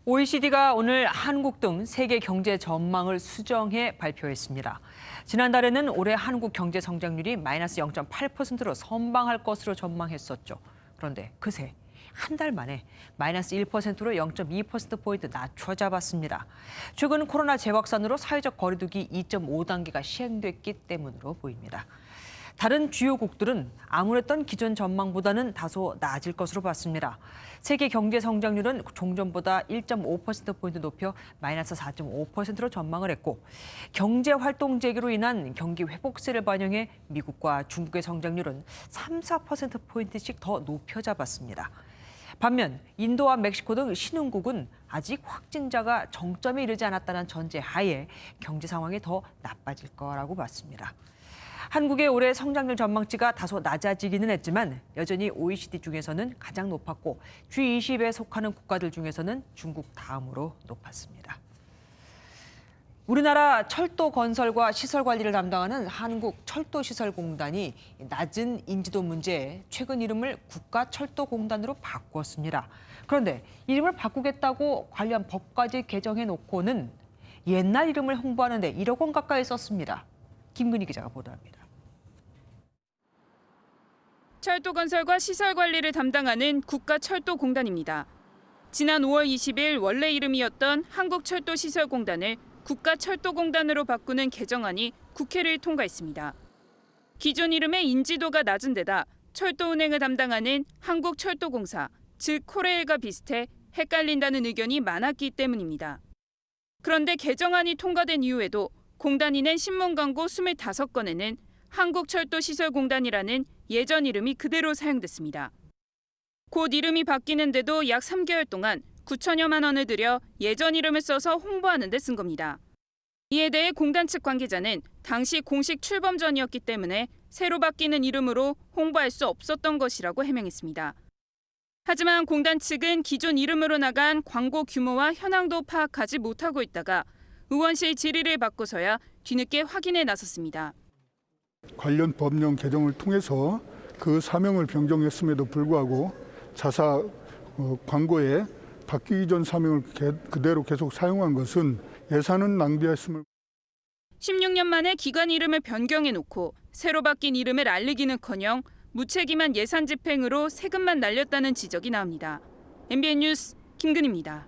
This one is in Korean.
OECD가 오늘 한국 등 세계 경제 전망을 수정해 발표했습니다. 지난달에는 올해 한국 경제 성장률이 마이너스 0.8%로 선방할 것으로 전망했었죠. 그런데 그새 한 달 만에 마이너스 1%로 0.2%포인트 낮춰 잡았습니다. 최근 코로나 재확산으로 사회적 거리두기 2.5단계가 시행됐기 때문으로 보입니다. 다른 주요국들은 아무랬던 기존 전망보다는 다소 낮을 것으로 봤습니다. 세계 경제 성장률은 종전보다 1.5%포인트 높여 마이너스 4.5%로 전망을 했고, 경제 활동 재개로 인한 경기 회복세를 반영해 미국과 중국의 성장률은 3, 4%포인트씩 더 높여 잡았습니다. 반면 인도와 멕시코 등 신흥국은 아직 확진자가 정점에 이르지 않았다는 전제 하에 경제 상황이 더 나빠질 거라고 봤습니다. 한국의 올해 성장률 전망치가 다소 낮아지기는 했지만 여전히 OECD 중에서는 가장 높았고 G20에 속하는 국가들 중에서는 중국 다음으로 높았습니다. 우리나라 철도 건설과 시설 관리를 담당하는 한국철도시설공단이 낮은 인지도 문제에 최근 이름을 국가철도공단으로 바꿨습니다. 그런데 이름을 바꾸겠다고 관련 법까지 개정해놓고는 옛날 이름을 홍보하는 데 1억 원 가까이 썼습니다. 김근희 기자가 보도합니다. 철도 건설과 시설 관리를 담당하는 국가철도공단입니다. 지난 5월 20일 원래 이름이었던 한국철도시설공단을 국가철도공단으로 바꾸는 개정안이 국회를 통과했습니다. 기존 이름의 인지도가 낮은 데다 철도 운행을 담당하는 한국철도공사, 즉 코레일과 비슷해 헷갈린다는 의견이 많았기 때문입니다. 그런데 개정안이 통과된 이후에도 공단이 낸 신문 광고 25건에는 한국철도시설공단이라는 예전 이름이 그대로 사용됐습니다. 곧 이름이 바뀌는데도 약 3개월 동안 9천여만 원을 들여 예전 이름을 써서 홍보하는 데 쓴 겁니다. 이에 대해 공단 측 관계자는 당시 공식 출범 전이었기 때문에 새로 바뀌는 이름으로 홍보할 수 없었던 것이라고 해명했습니다. 하지만 공단 측은 기존 이름으로 나간 광고 규모와 현황도 파악하지 못하고 있다가 의원실 질의를 받고서야 뒤늦게 확인에 나섰습니다. 관련 법령 개정을 통해서 그 사명을 변경했음에도 불구하고 자사 광고에 바뀌기 전 사명을 그대로 계속 사용한 것은 예산은 낭비했음을. 16년 만에 기관 이름을 변경해놓고 새로 바뀐 이름을 알리기는커녕 무책임한 예산 집행으로 세금만 날렸다는 지적이 나옵니다. MBN 뉴스 김근희입니다.